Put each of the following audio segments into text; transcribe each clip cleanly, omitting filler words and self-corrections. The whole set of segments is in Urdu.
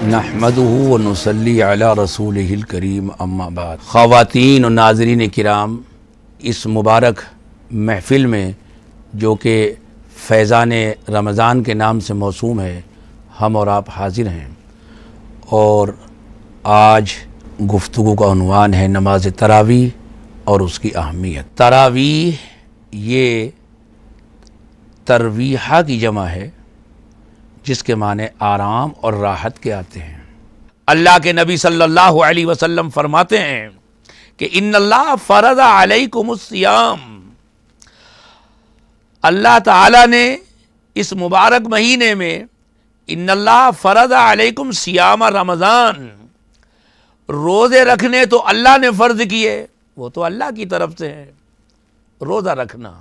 نحمدہ و نصلی علی رسولہ الکریم اما بعد۔ خواتین و ناظرین کرام، اس مبارک محفل میں جو کہ فیضان رمضان کے نام سے موسوم ہے، ہم اور آپ حاضر ہیں، اور آج گفتگو کا عنوان ہے نماز تراویح اور اس کی اہمیت۔ تراویح یہ ترویحہ کی جمع ہے، جس کے معنی آرام اور راحت کے آتے ہیں۔ اللہ کے نبی صلی اللہ علیہ وسلم فرماتے ہیں کہ ان اللہ فرض علیکم الصیام، اللہ تعالی نے اس مبارک مہینے میں ان اللہ فرض علیکم صیام رمضان، روزے رکھنے تو اللہ نے فرض کیے، وہ تو اللہ کی طرف سے ہے روزہ رکھنا۔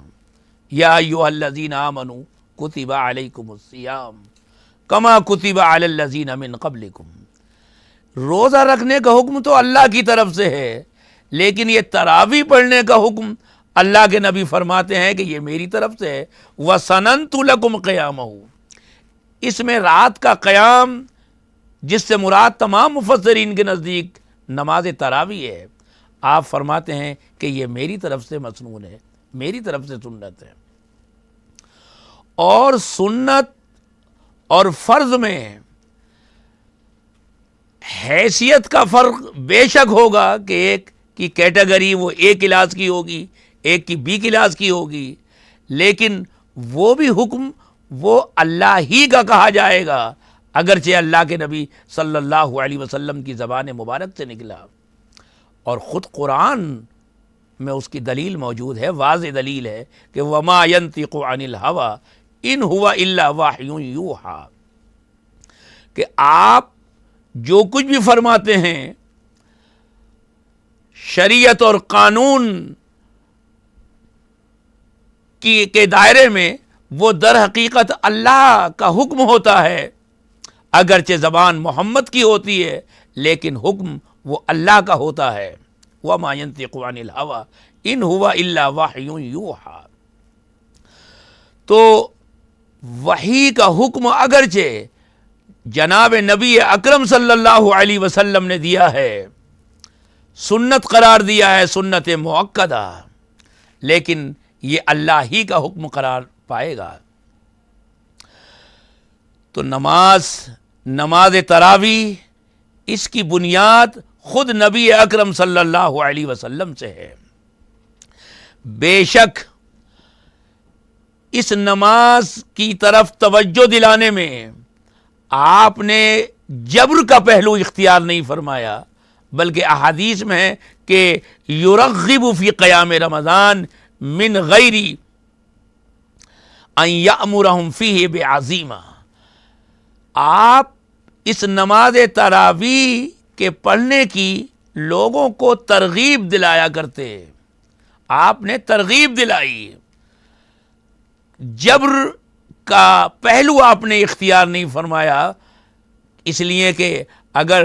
یا ایھا الذین آمنوا کتب علیکم الصیام کما کتب علی الذین من قبلکم، روزہ رکھنے کا حکم تو اللہ کی طرف سے ہے، لیکن یہ تراویح پڑھنے کا حکم اللہ کے نبی فرماتے ہیں کہ یہ میری طرف سے ہے۔ وَسَنَنْتُ لَكُمْ قِيَامَهُ، اس میں رات کا قیام جس سے مراد تمام مفسرین کے نزدیک نماز تراویح ہے، آپ فرماتے ہیں کہ یہ میری طرف سے مسنون ہے، میری طرف سے سنت ہے۔ اور سنت اور فرض میں حیثیت کا فرق بے شک ہوگا کہ ایک کی کیٹیگری وہ اے کلاس کی ہوگی، ایک کی بی کلاس کی ہوگی، لیکن وہ بھی حکم وہ اللہ ہی کا کہا جائے گا، اگرچہ اللہ کے نبی صلی اللہ علیہ وسلم کی زبان مبارک سے نکلا، اور خود قرآن میں اس کی دلیل موجود ہے، واضح دلیل ہے کہ وما ينطق عن الهوى ان هو الا وحی یوحی، کہ آپ جو کچھ بھی فرماتے ہیں شریعت اور قانون کے دائرے میں، وہ در حقیقت اللہ کا حکم ہوتا ہے، اگرچہ زبان محمد کی ہوتی ہے لیکن حکم وہ اللہ کا ہوتا ہے۔ وما ينطق عن الهوى ان هو الا وحی یوحی، تو وحی کا حکم اگرچہ جناب نبی اکرم صلی اللہ علیہ وسلم نے دیا ہے، سنت قرار دیا ہے، سنت مؤکدہ، لیکن یہ اللہ ہی کا حکم قرار پائے گا۔ تو نماز تراویح، اس کی بنیاد خود نبی اکرم صلی اللہ علیہ وسلم سے ہے۔ بے شک اس نماز کی طرف توجہ دلانے میں آپ نے جبر کا پہلو اختیار نہیں فرمایا، بلکہ احادیث میں ہے کہ یرغب فی قیام رمضان من غیر ان یأمرہم فیہ بعزیمہ، آپ اس نماز تراویح کے پڑھنے کی لوگوں کو ترغیب دلایا کرتے، آپ نے ترغیب دلائی، جبر کا پہلو آپ نے اختیار نہیں فرمایا، اس لیے کہ اگر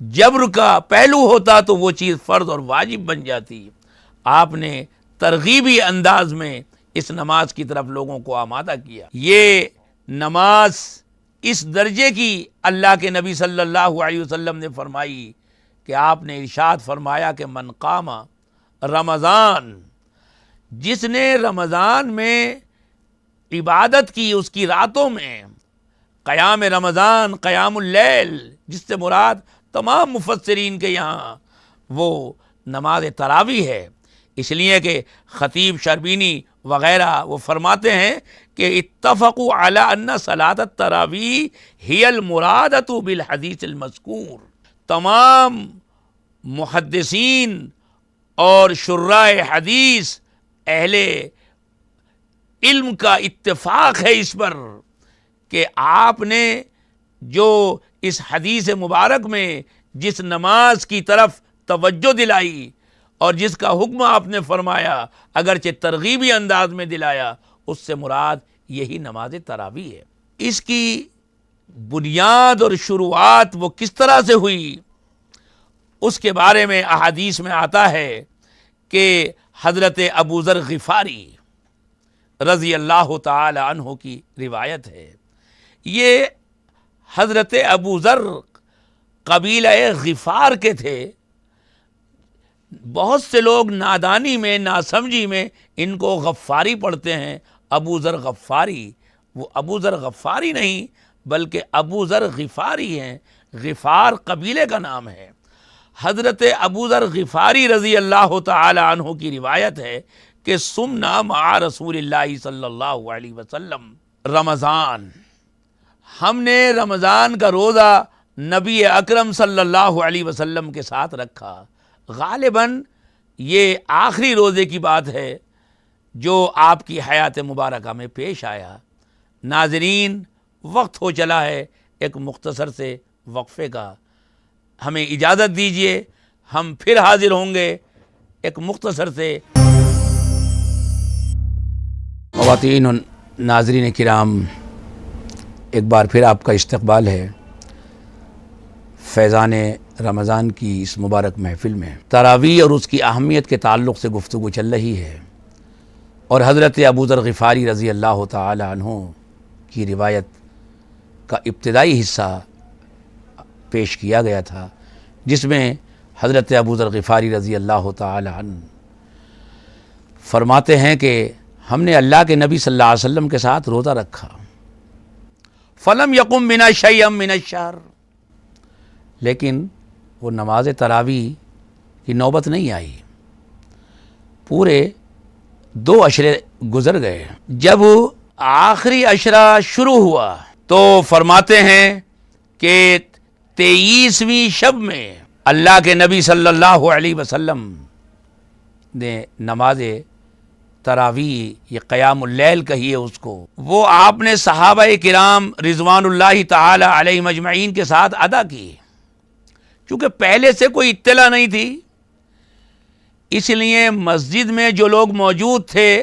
جبر کا پہلو ہوتا تو وہ چیز فرض اور واجب بن جاتی۔ آپ نے ترغیبی انداز میں اس نماز کی طرف لوگوں کو آمادہ کیا۔ یہ نماز اس درجے کی اللہ کے نبی صلی اللہ علیہ وسلم نے فرمائی کہ آپ نے ارشاد فرمایا کہ من قام رمضان، جس نے رمضان میں عبادت کی، اس کی راتوں میں قیام رمضان، قیام اللیل، جس سے مراد تمام مفسرین کے یہاں وہ نماز تراویح ہے، اس لیے کہ خطیب شربینی وغیرہ وہ فرماتے ہیں کہ اتفقوا علی ان صلاۃ التراویح ہی المرادۃ بالحدیث المذکور، تمام محدثین اور شراح حدیث اہل علم کا اتفاق ہے اس پر کہ آپ نے جو اس حدیث مبارک میں جس نماز کی طرف توجہ دلائی اور جس کا حکم آپ نے فرمایا، اگرچہ ترغیبی انداز میں دلایا، اس سے مراد یہی نماز تراویح ہے۔ اس کی بنیاد اور شروعات وہ کس طرح سے ہوئی، اس کے بارے میں احادیث میں آتا ہے کہ حضرت ابو ذر غفاری رضی اللہ تعالی عنہ کی روایت ہے، یہ حضرت ابو ذر قبیلہ غفار کے تھے. بہت سے لوگ نادانی میں، ناسمجھی میں ان کو غفاری پڑھتے ہیں، ابو ذر غفاری. وہ ابو ذر غفاری نہیں بلکہ ابو ذر غفاری ہیں. غفار قبیلے کا نام ہے. حضرت ابو ذر غفاری رضی اللہ تعالی عنہ کی روایت ہے کہ سمنا مع رسول اللہ صلی اللہ علیہ وسلم رمضان، ہم نے رمضان کا روزہ نبی اکرم صلی اللہ علیہ وسلم کے ساتھ رکھا. غالباً یہ آخری روزے کی بات ہے جو آپ کی حیات مبارکہ میں پیش آیا. ناظرین، وقت ہو چلا ہے ایک مختصر سے وقفے کا. ہمیں اجازت دیجیے، ہم پھر حاضر ہوں گے ایک مختصر سے. خواتین و ناظرین کرام، ایک بار پھر آپ کا استقبال ہے فیضان رمضان کی اس مبارک محفل میں. تراویح اور اس کی اہمیت کے تعلق سے گفتگو چل رہی ہے، اور حضرت ابو ذر غفاری رضی اللہ تعالی عنہ کی روایت کا ابتدائی حصہ پیش کیا گیا تھا، جس میں حضرت ابو ذر غفاری رضی اللہ تعالی عنہ فرماتے ہیں کہ ہم نے اللہ کے نبی صلی اللہ علیہ وسلم کے ساتھ روزہ رکھا. فلم یقم بنا شیئا من الشہر، لیکن وہ نماز تراویح کی نوبت نہیں آئی. پورے 2 عشرے گزر گئے. جب آخری عشرہ شروع ہوا تو فرماتے ہیں کہ 23ویں شب میں اللہ کے نبی صلی اللہ علیہ وسلم نے نماز تراویح، یہ قیام اللیل کہیے اس کو، وہ آپ نے صحابہ کرام رضوان اللہ تعالی علیہم اجمعین کے ساتھ ادا کی. چونکہ پہلے سے کوئی اطلاع نہیں تھی، اس لیے مسجد میں جو لوگ موجود تھے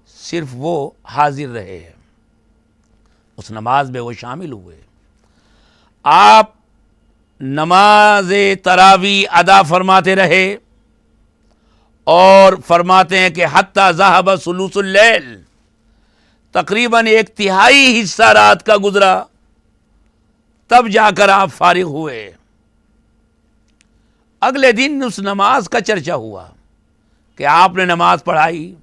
صرف وہ حاضر رہے، اس نماز میں وہ شامل ہوئے. آپ نماز تراویح ادا فرماتے رہے اور فرماتے ہیں کہ حتی ذہب ثلث اللیل، تقریباً 1/3 حصہ رات کا گزرا، تب جا کر آپ فارغ ہوئے. اگلے دن اس نماز کا چرچا ہوا کہ آپ نے نماز پڑھائی.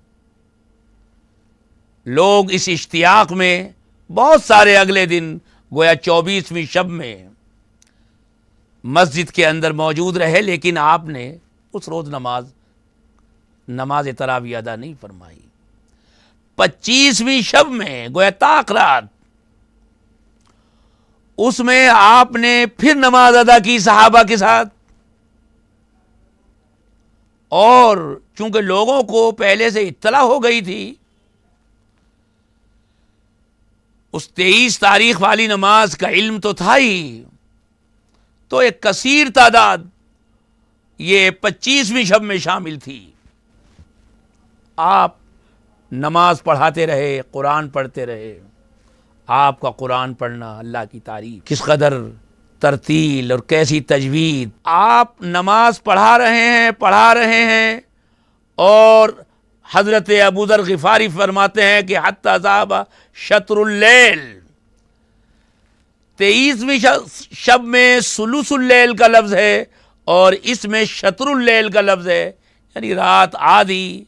لوگ اس اشتیاق میں بہت سارے اگلے دن گویا 24ویں شب میں مسجد کے اندر موجود رہے، لیکن آپ نے اس روز نماز تراویح ادا نہیں فرمائی. 25ویں شب میں گویا طاق رات، اس میں آپ نے پھر نماز ادا کی صحابہ کے ساتھ. اور چونکہ لوگوں کو پہلے سے اطلاع ہو گئی تھی، اس 23 تاریخ والی نماز کا علم تو تھا ہی، تو ایک کثیر تعداد یہ 25ویں شب میں شامل تھی. آپ نماز پڑھاتے رہے، قرآن پڑھتے رہے. آپ کا قرآن پڑھنا، اللہ کی تعریف، کس قدر ترتیل اور کیسی تجوید. آپ نماز پڑھا رہے ہیں اور حضرت ابو ذر غفاری فرماتے ہیں کہ حتی ذہب شطر اللیل، 23ویں شب میں ثلث اللیل کا لفظ ہے اور اس میں شطر اللیل کا لفظ ہے، یعنی رات آدھی،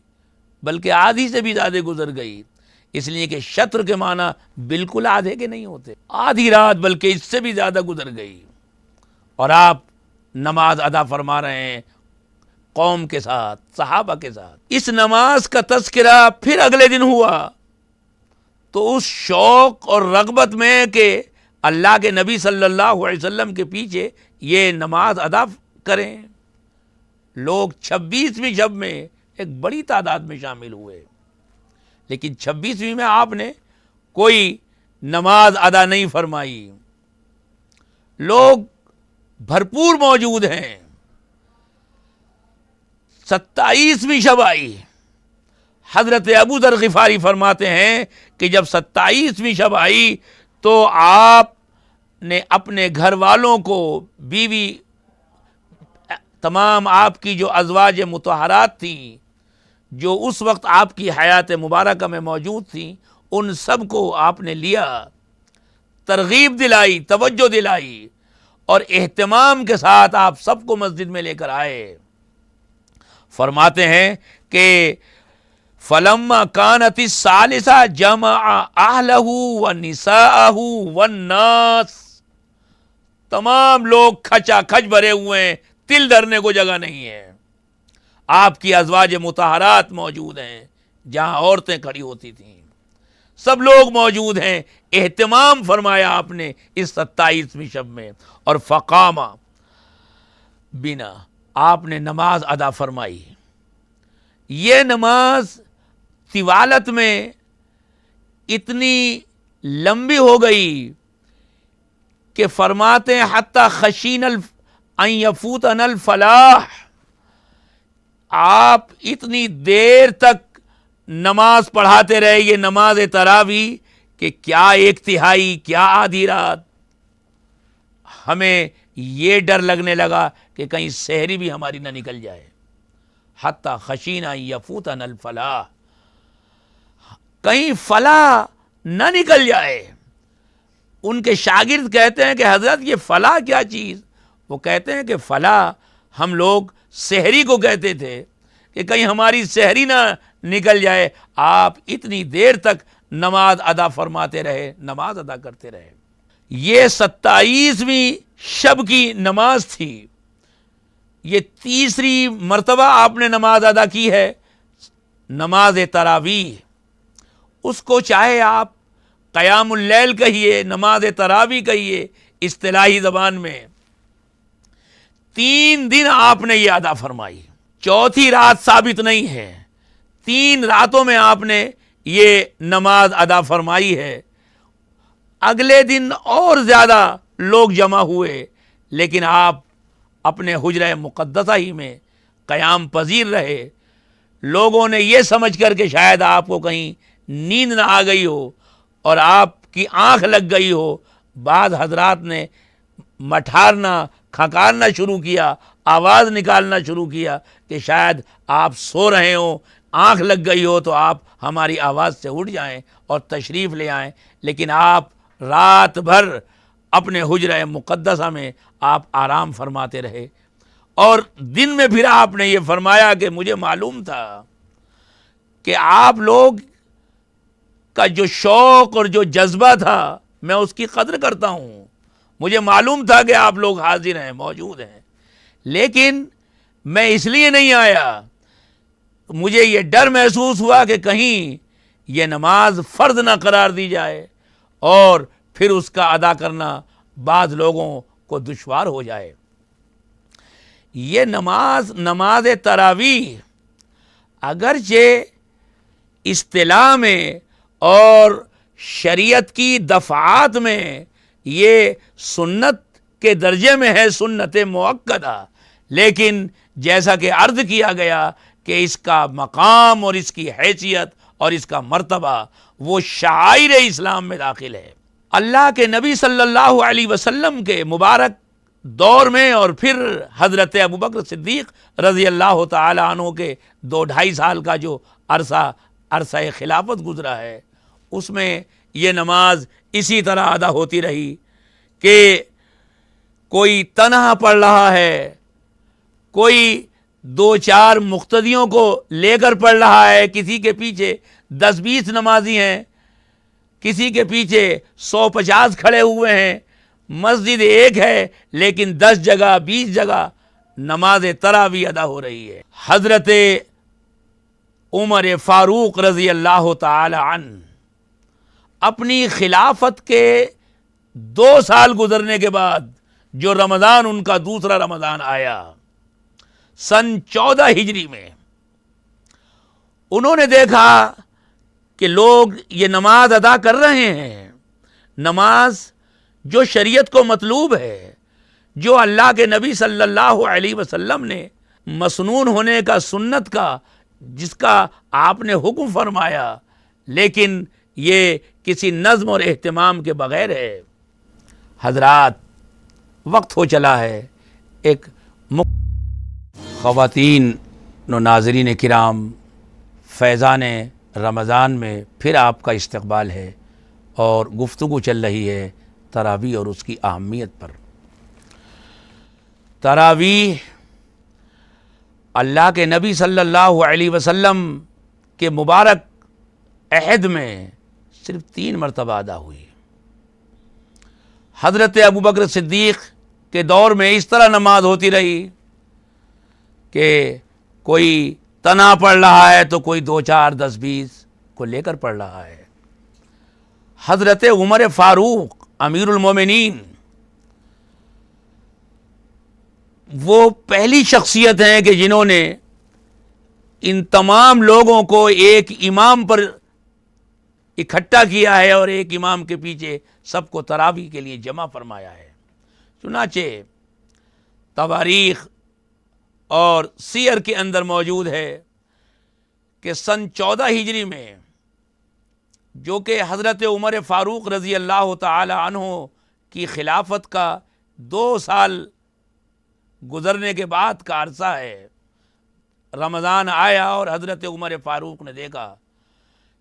بلکہ آدھی سے بھی زیادہ گزر گئی. اس لیے کہ شطر کے معنی بالکل آدھے کے نہیں ہوتے، آدھی رات بلکہ اس سے بھی زیادہ گزر گئی. اور آپ نماز ادا فرما رہے ہیں قوم کے ساتھ، صحابہ کے ساتھ. اس نماز کا تذکرہ پھر اگلے دن ہوا تو اس شوق اور رغبت میں کہ اللہ کے نبی صلی اللہ علیہ وسلم کے پیچھے یہ نماز ادا کریں، لوگ 26ویں شب میں ایک بڑی تعداد میں شامل ہوئے. لیکن 26ویں میں آپ نے کوئی نماز ادا نہیں فرمائی. لوگ بھرپور موجود ہیں. 27ویں شب آئی. حضرت ابو ذر غفاری فرماتے ہیں کہ جب 27ویں شب آئی تو آپ نے اپنے گھر والوں کو، بیوی، تمام آپ کی جو ازواج مطہرات تھیں جو اس وقت آپ کی حیات مبارکہ میں موجود تھیں، ان سب کو آپ نے لیا، ترغیب دلائی، توجہ دلائی اور اہتمام کے ساتھ آپ سب کو مسجد میں لے کر آئے۔ فرماتے ہیں کہ فلما كانت الثالثة جمع اہلہ ونساءہ والناس، تمام لوگ کھچا کھچ بھرے ہوئے ہیں، تل دھرنے کو جگہ نہیں ہے۔ آپ کی ازواج مطہرات موجود ہیں جہاں عورتیں کھڑی ہوتی تھیں، سب لوگ موجود ہیں۔ اہتمام فرمایا آپ نے اس 27ویں شب میں، اور فقامہ بنا، آپ نے نماز ادا فرمائی۔ یہ نماز طوالت میں اتنی لمبی ہو گئی کہ فرماتے ہیں حتی خشین ان یفوتنا الفلاح، آپ اتنی دیر تک نماز پڑھاتے رہے، یہ نماز تراویح، کہ کیا ایک تہائی، کیا آدھی رات، ہمیں یہ ڈر لگنے لگا کہ کہیں سحری بھی ہماری نہ نکل جائے۔ حتی خشین ان یفوتنا الفلاح، کہیں فلاح نہ نکل جائے۔ ان کے شاگرد کہتے ہیں کہ حضرت یہ فلاح کیا چیز؟ وہ کہتے ہیں کہ فلاح ہم لوگ سحری کو کہتے تھے کہ کہیں ہماری سحری نہ نکل جائے۔ آپ اتنی دیر تک نماز ادا فرماتے رہے، نماز ادا کرتے رہے۔ یہ 27ویں شب کی نماز تھی، یہ تیسری مرتبہ آپ نے نماز ادا کی ہے، نماز تراویح۔ اس کو چاہے آپ قیام اللیل کہیے، نماز تراویح کہیے، اصطلاحی زبان میں 3 دن آپ نے یہ ادا فرمائی، چوتھی رات ثابت نہیں ہے، 3 راتوں میں آپ نے یہ نماز ادا فرمائی ہے۔ اگلے دن اور زیادہ لوگ جمع ہوئے، لیکن آپ اپنے حجرہ مقدسہ ہی میں قیام پذیر رہے۔ لوگوں نے یہ سمجھ کر کہ شاید آپ کو کہیں نیند نہ آ گئی ہو اور آپ کی آنکھ لگ گئی ہو، بعض حضرات نے مٹھارنا، کھنکارنا شروع کیا، آواز نکالنا شروع کیا کہ شاید آپ سو رہے ہوں، آنکھ لگ گئی ہو تو آپ ہماری آواز سے اٹھ جائیں اور تشریف لے آئیں۔ لیکن آپ رات بھر اپنے حجرہ مقدسہ میں آپ آرام فرماتے رہے، اور دن میں پھر آپ نے یہ فرمایا کہ مجھے معلوم تھا کہ آپ لوگ کا جو شوق اور جو جذبہ تھا میں اس کی قدر کرتا ہوں، مجھے معلوم تھا کہ آپ لوگ حاضر ہیں، موجود ہیں، لیکن میں اس لیے نہیں آیا، مجھے یہ ڈر محسوس ہوا کہ کہیں یہ نماز فرض نہ قرار دی جائے اور پھر اس کا ادا کرنا بعض لوگوں کو دشوار ہو جائے۔ یہ نماز تراویح اگرچہ اصطلاح میں اور شریعت کی دفعات میں یہ سنت کے درجے میں ہے، سنت مؤکدہ، لیکن جیسا کہ عرض کیا گیا کہ اس کا مقام اور اس کی حیثیت اور اس کا مرتبہ وہ شعائر اسلام میں داخل ہے۔ اللہ کے نبی صلی اللہ علیہ وسلم کے مبارک دور میں اور پھر حضرت ابوبکر صدیق رضی اللہ تعالی عنہ کے 2-2.5 سال کا جو عرصہ خلافت گزرا ہے، اس میں یہ نماز اسی طرح ادا ہوتی رہی کہ کوئی تنہا پڑھ رہا ہے، کوئی 2-4 مقتدیوں کو لے کر پڑھ رہا ہے، کسی کے پیچھے 10-20 نمازی ہیں، کسی کے پیچھے 150 کھڑے ہوئے ہیں، مسجد ایک ہے لیکن 10 جگہ 20 جگہ نماز تراویح ادا ہو رہی ہے۔ حضرت عمر فاروق رضی اللہ تعالی عنہ اپنی خلافت کے 2 سال گزرنے کے بعد جو رمضان ان کا دوسرا رمضان آیا سن 14 ہجری میں، انہوں نے دیکھا کہ لوگ یہ نماز ادا کر رہے ہیں، نماز جو شریعت کو مطلوب ہے، جو اللہ کے نبی صلی اللہ علیہ وسلم نے مسنون ہونے کا، سنت کا، جس کا آپ نے حکم فرمایا، لیکن یہ کسی نظم اور اہتمام کے بغیر ہے۔ حضرات، وقت ہو چلا ہے ایک خواتین و ناظرین کرام، فیضان رمضان میں پھر آپ کا استقبال ہے اور گفتگو چل رہی ہے تراویح اور اس کی اہمیت پر۔ تراویح اللہ کے نبی صلی اللہ علیہ وسلم کے مبارک عہد میں صرف 3 مرتبہ ادا ہوئی۔ حضرت ابوبکر صدیق کے دور میں اس طرح نماز ہوتی رہی کہ کوئی تنا پڑھ رہا ہے تو کوئی 2 4 10 20 کو لے کر پڑھ رہا ہے۔ حضرت عمر فاروق امیر المومنین وہ پہلی شخصیت ہیں کہ جنہوں نے ان تمام لوگوں کو ایک امام پر اکٹھا کیا ہے اور ایک امام کے پیچھے سب کو تراویح کے لیے جمع فرمایا ہے۔ چنانچہ تواریخ اور سیر کے اندر موجود ہے کہ سن 14 ہجری میں، جو کہ حضرت عمر فاروق رضی اللہ تعالی عنہ کی خلافت کا 2 سال گزرنے کے بعد کا عرصہ ہے، رمضان آیا اور حضرت عمر فاروق نے دیکھا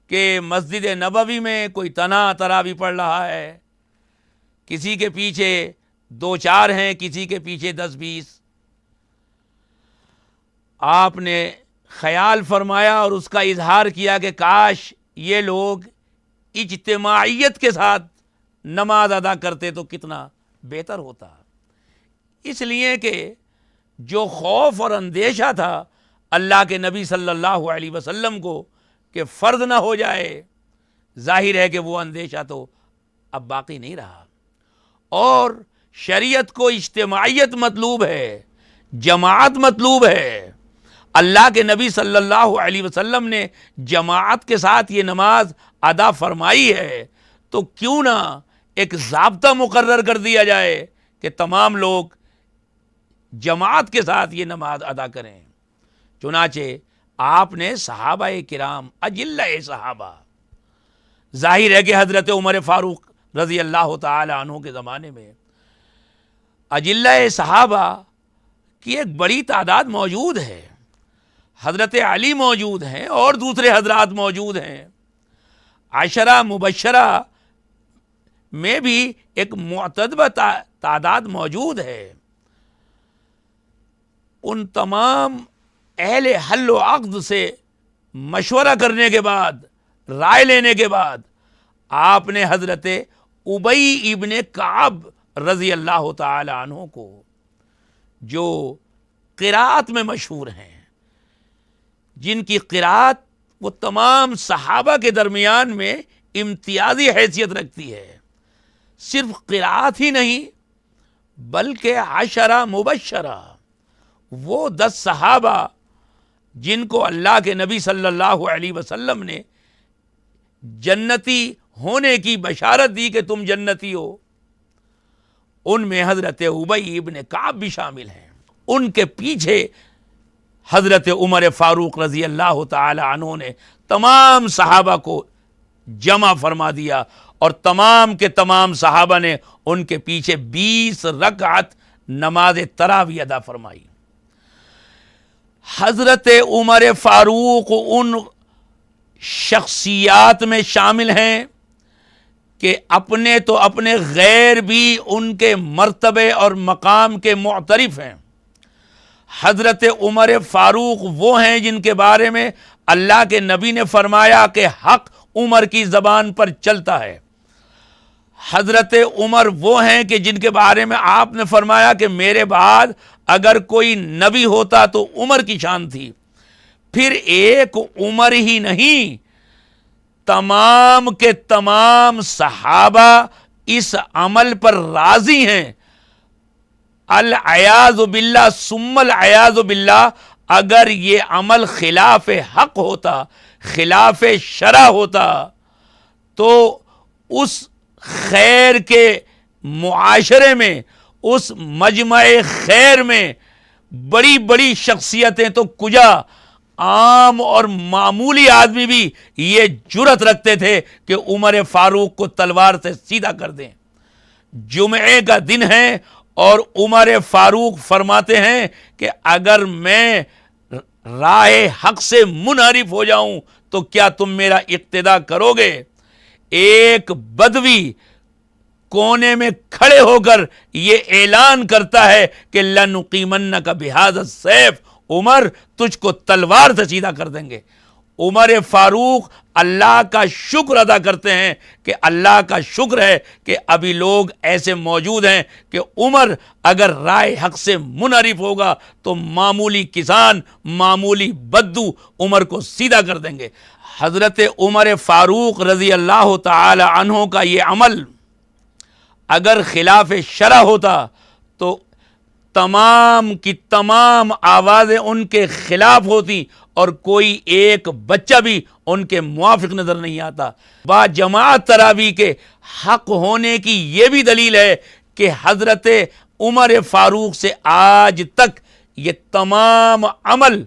کہ مسجد نبوی میں کوئی تنا تراویح پڑھ رہا ہے، کسی کے پیچھے 2 4 ہیں، کسی کے پیچھے 10 20۔ آپ نے خیال فرمایا اور اس کا اظہار کیا کہ کاش یہ لوگ اجتماعیت کے ساتھ نماز ادا کرتے تو کتنا بہتر ہوتا۔ اس لیے کہ جو خوف اور اندیشہ تھا اللہ کے نبی صلی اللہ علیہ وسلم کو کہ فرض نہ ہو جائے، ظاہر ہے کہ وہ اندیشہ تو اب باقی نہیں رہا، اور شریعت کو اجتماعیت مطلوب ہے، جماعت مطلوب ہے۔ اللہ کے نبی صلی اللہ علیہ وسلم نے جماعت کے ساتھ یہ نماز ادا فرمائی ہے، تو کیوں نہ ایک ضابطہ مقرر کر دیا جائے کہ تمام لوگ جماعت کے ساتھ یہ نماز ادا کریں۔ چنانچہ آپ نے صحابہ کرام اجلہ صحابہ، ظاہر ہے کہ حضرت عمر فاروق رضی اللہ تعالی عنہ کے زمانے میں اجلہ صحابہ کی ایک بڑی تعداد موجود ہے، حضرت علی موجود ہیں اور دوسرے حضرات موجود ہیں، 10 مبشرہ میں بھی ایک معتدبہ تعداد موجود ہے۔ ان تمام اہل حل و عقد سے مشورہ کرنے کے بعد، رائے لینے کے بعد، آپ نے حضرت ابی ابن کعب رضی اللہ تعالی عنہ کو، جو قراءت میں مشہور ہیں، جن کی قراءت وہ تمام صحابہ کے درمیان میں امتیازی حیثیت رکھتی ہے، صرف قراءت ہی نہیں بلکہ 10 مبشرہ، وہ 10 صحابہ جن کو اللہ کے نبی صلی اللہ علیہ وسلم نے جنتی ہونے کی بشارت دی کہ تم جنتی ہو، ان میں حضرت ابی ابن کعب بھی شامل ہیں۔ ان کے پیچھے حضرت عمر فاروق رضی اللہ تعالی عنہ نے تمام صحابہ کو جمع فرما دیا، اور تمام کے تمام صحابہ نے ان کے پیچھے 20 رکعت نماز تراویح ادا فرمائی۔ حضرت عمر فاروق ان شخصیات میں شامل ہیں کہ اپنے تو اپنے غیر بھی ان کے مرتبے اور مقام کے معترف ہیں۔ حضرت عمر فاروق وہ ہیں جن کے بارے میں اللہ کے نبی نے فرمایا کہ حق عمر کی زبان پر چلتا ہے۔ حضرت عمر وہ ہیں کہ جن کے بارے میں آپ نے فرمایا کہ میرے بعد اگر کوئی نبی ہوتا تو عمر کی شان تھی۔ پھر ایک عمر ہی نہیں، تمام کے تمام صحابہ اس عمل پر راضی ہیں۔ العیاذ باللہ ثم العیاذ باللہ، اگر یہ عمل خلاف حق ہوتا، خلاف شرع ہوتا، تو اس خیر کے معاشرے میں، اس مجمع خیر میں بڑی بڑی شخصیتیں تو کجا، عام اور معمولی آدمی بھی یہ جرأت رکھتے تھے کہ عمر فاروق کو تلوار سے سیدھا کر دیں۔ جمعے کا دن ہے اور عمر فاروق فرماتے ہیں کہ اگر میں راہ حق سے منحرف ہو جاؤں تو کیا تم میرا اقتداء کرو گے؟ ایک بدوی کونے میں کھڑے ہو کر یہ اعلان کرتا ہے کہ لَنُقِیمَنَّکَ بِهَذَا السَّیف، عمر تجھ کو تلوار سے سیدھا کر دیں گے۔ عمر فاروق اللہ کا شکر ادا کرتے ہیں کہ اللہ کا شکر ہے کہ ابھی لوگ ایسے موجود ہیں کہ عمر اگر رائے حق سے منحرف ہوگا تو معمولی کسان، معمولی بدو عمر کو سیدھا کر دیں گے۔ حضرت عمر فاروق رضی اللہ تعالی عنہ کا یہ عمل اگر خلاف شرع ہوتا تو تمام کی تمام آوازیں ان کے خلاف ہوتی اور کوئی ایک بچہ بھی ان کے موافق نظر نہیں آتا۔ با جماعت تراویح کے حق ہونے کی یہ بھی دلیل ہے کہ حضرت عمر فاروق سے آج تک یہ تمام عمل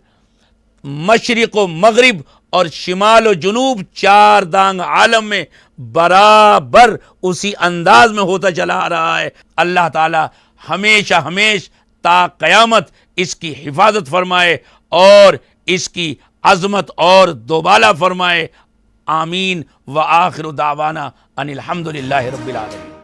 مشرق و مغرب اور شمال و جنوب چار دانگ عالم میں برابر اسی انداز میں ہوتا چلا آ رہا ہے۔ اللہ تعالی ہمیشہ ہمیشہ تا قیامت اس کی حفاظت فرمائے اور اس کی عظمت اور دوبالا فرمائے۔ آمین۔ وآخر دعوانا ان الحمدللہ رب العالمین۔